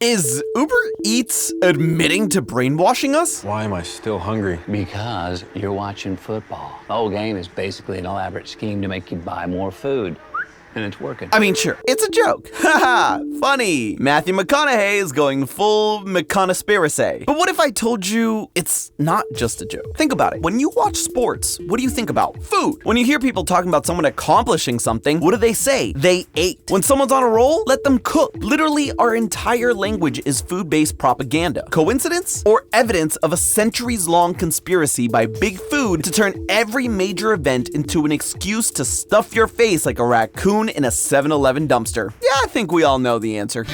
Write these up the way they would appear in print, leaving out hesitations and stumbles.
Is Uber Eats admitting to brainwashing us? Why am I still hungry? Because you're watching football. The whole game is basically an elaborate scheme to make you buy more food. And it's working. I mean, sure, it's a joke. Haha, funny. Matthew McConaughey is going full McConaspiracy. But what if I told you it's not just a joke? Think about it. When you watch sports, what do you think about? Food. When you hear people talking about someone accomplishing something, what do they say? They ate. When someone's on a roll, let them cook. Literally, our entire language is food-based propaganda. Coincidence? Or evidence of a centuries-long conspiracy by Big Food to turn every major event into an excuse to stuff your face like a raccoon in a 7-Eleven dumpster? Yeah, I think we all know the answer.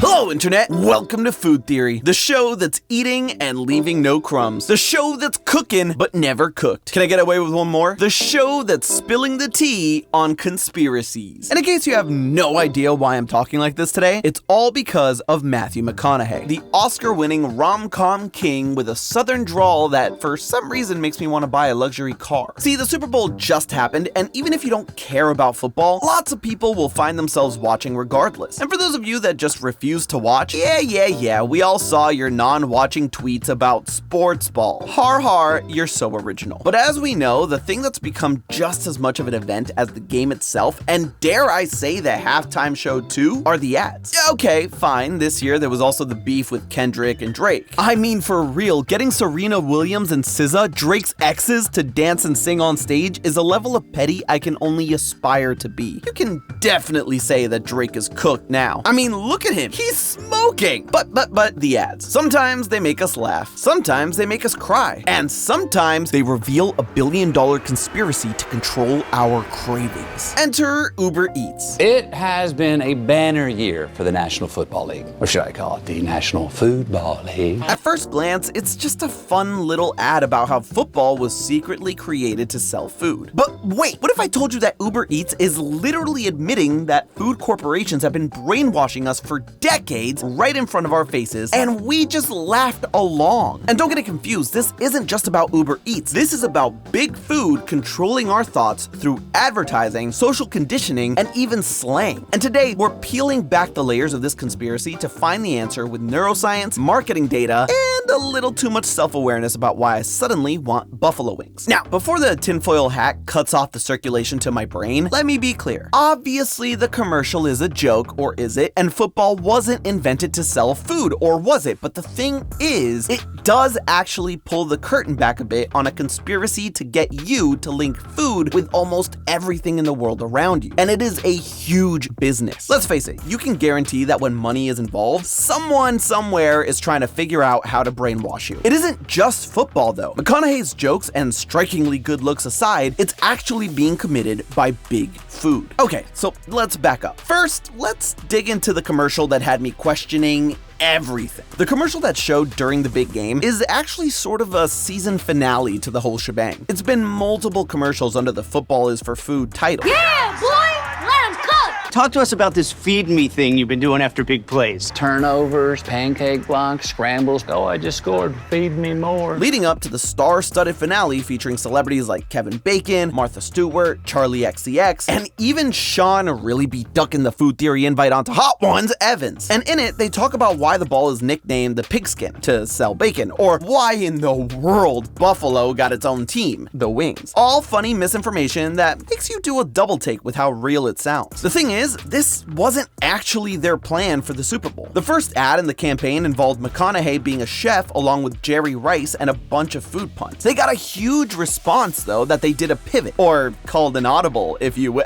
Hello, Internet! Welcome to Food Theory, the show that's eating and leaving no crumbs. The show that's cooking but never cooked. Can I get away with one more? The show that's spilling the tea on conspiracies. And in case you have no idea why I'm talking like this today, it's all because of Matthew McConaughey, the Oscar-winning rom-com king with a southern drawl that for some reason makes me want to buy a luxury car. See, the Super Bowl just happened, and even if you don't care about football, lots of people will find themselves watching regardless. And for those of you that just refuse to watch, yeah, we all saw your non-watching tweets about sports ball. Har, you're so original. But as we know, the thing that's become just as much of an event as the game itself, and dare I say the halftime show too, are the ads. Okay, fine, this year there was also the beef with Kendrick and Drake. I mean, for real, getting Serena Williams and SZA, Drake's exes, to dance and sing on stage is a level of petty I can only aspire to be. You can definitely say that Drake is cooked now. I mean, look at him. He's smoking! But the ads. Sometimes they make us laugh, sometimes they make us cry, and sometimes they reveal a billion-dollar conspiracy to control our cravings. Enter Uber Eats. It has been a banner year for the National Football League. Or should I call it the National Football League? At first glance, it's just a fun little ad about how football was secretly created to sell food. But wait, what if I told you that Uber Eats is literally admitting that food corporations have been brainwashing us for decades right in front of our faces, and we just laughed along? And don't get it confused, this isn't just about Uber Eats. This is about Big Food controlling our thoughts through advertising, social conditioning, and even slang. And today, we're peeling back the layers of this conspiracy to find the answer with neuroscience, marketing data, and a little too much self-awareness about why I suddenly want buffalo wings. Now, before the tinfoil hat cuts off the circulation to my brain, let me be clear. Obviously, the commercial is a joke, or is it? And football wasn't invented to sell food, or was it? But the thing is, it does actually pull the curtain back a bit on a conspiracy to get you to link food with almost everything in the world around you. And it is a huge business. Let's face it, you can guarantee that when money is involved, someone somewhere is trying to figure out how to brainwash you. It isn't just football though. McConaughey's jokes and strikingly good looks aside, it's actually being committed by Big Food. Okay, so let's back up. First, let's dig into the commercial that had me questioning everything. The commercial that showed during the big game is actually sort of a season finale to the whole shebang. It's been multiple commercials under the "Football is for Food" title. Yeah, boy! Let him cook! Talk to us about this feed me thing you've been doing after big plays. Turnovers, pancake blocks, scrambles. Oh, I just scored. Feed me more. Leading up to the star-studded finale featuring celebrities like Kevin Bacon, Martha Stewart, Charlie XCX, and even Sean really be ducking the Food Theory invite onto Hot Ones Evans. And in it, they talk about why the ball is nicknamed the pigskin to sell bacon, or why in the world Buffalo got its own team, the Wings. All funny misinformation that makes you do a double take with how real it sounds. The thing is, this wasn't actually their plan for the Super Bowl. The first ad in the campaign involved McConaughey being a chef along with Jerry Rice and a bunch of food puns. They got a huge response though that they did a pivot, or called an audible if you will,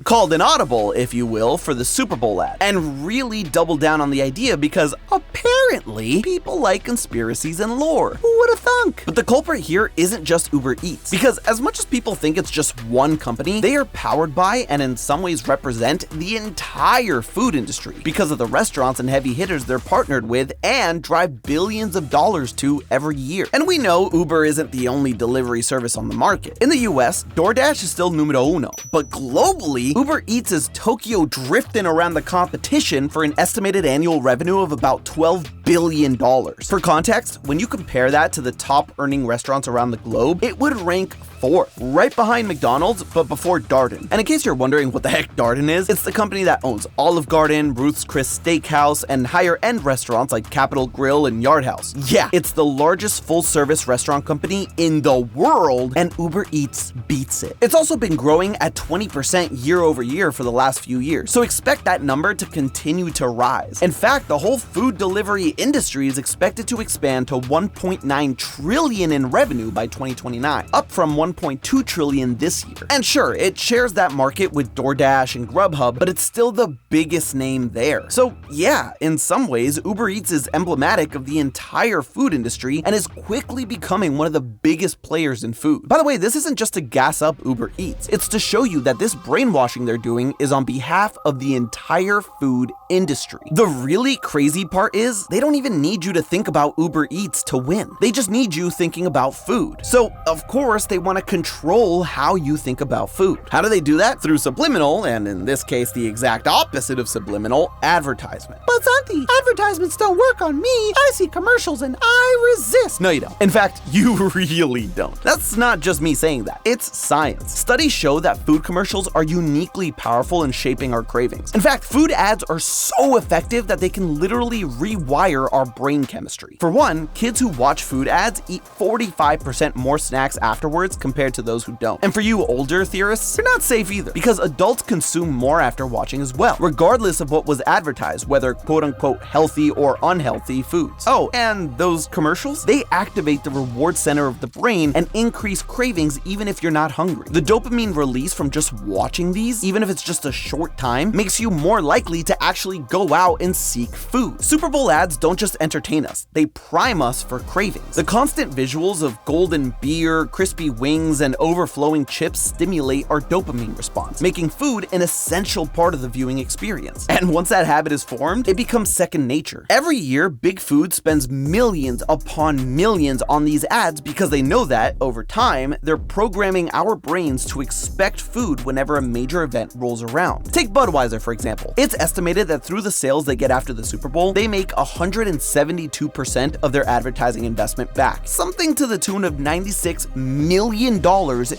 called an audible if you will, for the Super Bowl ad, and really doubled down on the idea because apparently people like conspiracies and lore. Who would have thunk? But the culprit here isn't just Uber Eats, because as much as people think it's just one company, they are powered by and in some ways represent the entire food industry because of the restaurants and heavy hitters they're partnered with and drive billions of dollars to every year. And we know Uber isn't the only delivery service on the market. In the US, DoorDash is still numero uno, but globally, Uber Eats is Tokyo drifting around the competition for an estimated annual revenue of about $12 billion. For context, when you compare that to the top earning restaurants around the globe, it would rank 4th, right behind McDonald's, but before Darden. And in case you're wondering what the heck Darden is, it's the company that owns Olive Garden, Ruth's Chris Steakhouse, and higher-end restaurants like Capitol Grill and Yard House. Yeah, it's the largest full-service restaurant company in the world, and Uber Eats beats it. It's also been growing at 20% year over year for the last few years, so expect that number to continue to rise. In fact, the whole food delivery industry is expected to expand to $1.9 trillion in revenue by 2029, up from $1.2 trillion this year. And sure, it shares that market with DoorDash and Grubhub, but it's still the biggest name there. So yeah, in some ways, Uber Eats is emblematic of the entire food industry and is quickly becoming one of the biggest players in food. By the way, this isn't just to gas up Uber Eats, it's to show you that this brainwashing they're doing is on behalf of the entire food industry. The really crazy part is, they don't even need you to think about Uber Eats to win. They just need you thinking about food. So, of course, they want to control how you think about food. How do they do that? Through subliminal, and in this case, the exact opposite of subliminal, advertisement. But Santi, advertisements don't work on me. I see commercials and I resist. No, you don't. In fact, you really don't. That's not just me saying that. It's science. Studies show that food commercials are uniquely powerful in shaping our cravings. In fact, food ads are so effective that they can literally rewire our brain chemistry. For one, kids who watch food ads eat 45% more snacks afterwards compared to those who don't. And for you older theorists, you're not safe either, because adults consume more after watching as well, regardless of what was advertised, whether quote-unquote healthy or unhealthy foods. Oh, and those commercials? They activate the reward center of the brain and increase cravings even if you're not hungry. The dopamine release from just watching these, even if it's just a short time, makes you more likely to actually go out and seek food. Super Bowl ads don't just entertain us, they prime us for cravings. The constant visuals of golden beer, crispy wings, and overflowing chips stimulate our dopamine response, making food an essential part of the viewing experience. And once that habit is formed, it becomes second nature. Every year, Big Food spends millions upon millions on these ads because they know that, over time, they're programming our brains to expect food whenever a major event rolls around. Take Budweiser, for example. It's estimated that through the sales they get after the Super Bowl, they make 172% of their advertising investment back, something to the tune of $96 million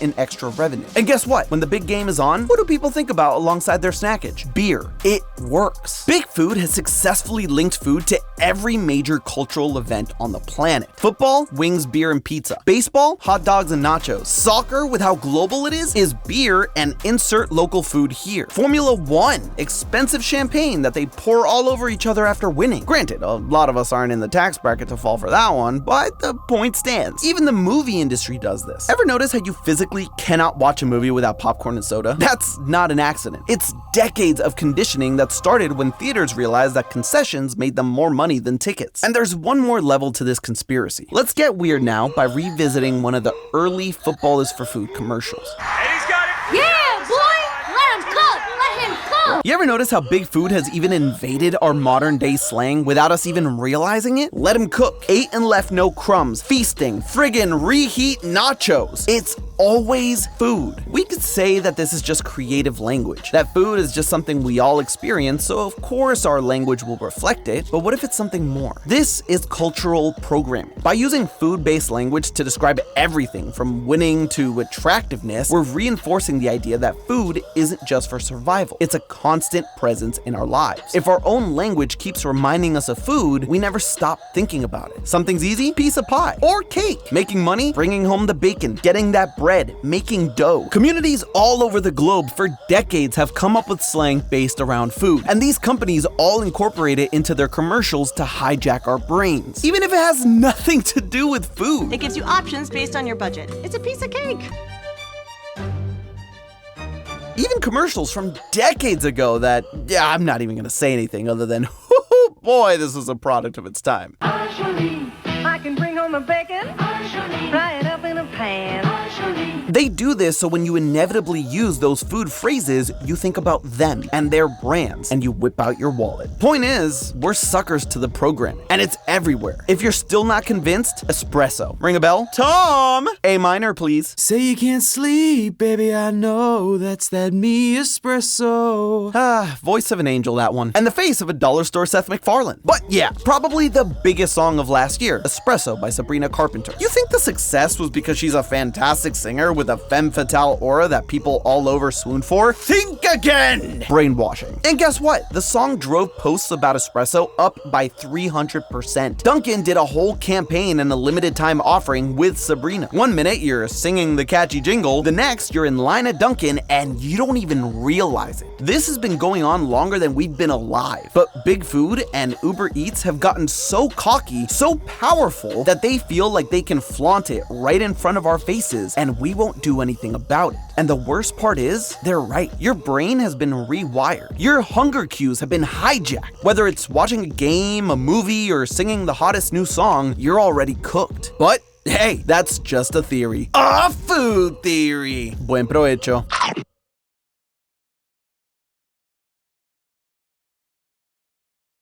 in extra revenue. And guess what? When the big game is on, what do people think about alongside their snackage? Beer. It works. Big Food has successfully linked food to every major cultural event on the planet. Football, wings, beer, and pizza. Baseball, hot dogs and nachos. Soccer, with how global it is beer and insert local food here. Formula One, expensive champagne that they pour all over each other after winning. Granted, a lot of us aren't in the tax bracket to fall for that one, but the point stands. Even the movie industry does this. Ever notice how you physically cannot watch a movie without popcorn and soda? That's not an accident. It's decades of conditioning that started when theaters realized that concessions made them more money than tickets. And there's one more level to this conspiracy. Let's get weird now by revisiting one of the early Football is for Food commercials. Yeah, boy! Let him cook! Let him cook! You ever notice how Big Food has even invaded our modern day slang without us even realizing it? Let him cook. Ate and left no crumbs. Feasting. Friggin' reheat nachos. It's always food. We could say that this is just creative language, that food is just something we all experience, so of course our language will reflect it, but what if it's something more? This is cultural programming. By using food-based language to describe everything from winning to attractiveness, we're reinforcing the idea that food isn't just for survival, it's a constant presence in our lives. If our own language keeps reminding us of food, we never stop thinking about it. Something's easy? Piece of pie. Or cake. Making money? Bringing home the bacon. Getting that bread. Making dough. Communities all over the globe for decades have come up with slang based around food, and these companies all incorporate it into their commercials to hijack our brains, even if it has nothing to do with food. It gives you options based on your budget. It's a piece of cake. Even commercials from decades ago that, yeah, I'm not even gonna say anything other than, boy, this is a product of its time. I can bring home the bacon, fry it up in a pan. They do this so when you inevitably use those food phrases, you think about them and their brands, and you whip out your wallet. Point is, we're suckers to the program, and it's everywhere. If you're still not convinced, espresso. Ring a bell? Tom! A minor, please. Say you can't sleep, baby, I know that's that me espresso. Voice of an angel, that one. And the face of a dollar store Seth MacFarlane. But yeah, probably the biggest song of last year, Espresso by Sabrina Carpenter. You think the success was because she's a fantastic singer with a femme fatale aura that people all over swoon for? Think again! Brainwashing. And guess what? The song drove posts about espresso up by 300%. Dunkin' did a whole campaign and a limited time offering with Sabrina. One minute you're singing the catchy jingle, the next you're in line at Dunkin' and you don't even realize it. This has been going on longer than we've been alive. But Big Food and Uber Eats have gotten so cocky, so powerful, that they feel like they can flaunt it right in front of our faces and we won't do anything about it. And the worst part is, they're right. Your brain has been rewired. Your hunger cues have been hijacked. Whether it's watching a game, a movie, or singing the hottest new song, you're already cooked. But hey, that's just a theory. A food theory. Buen provecho.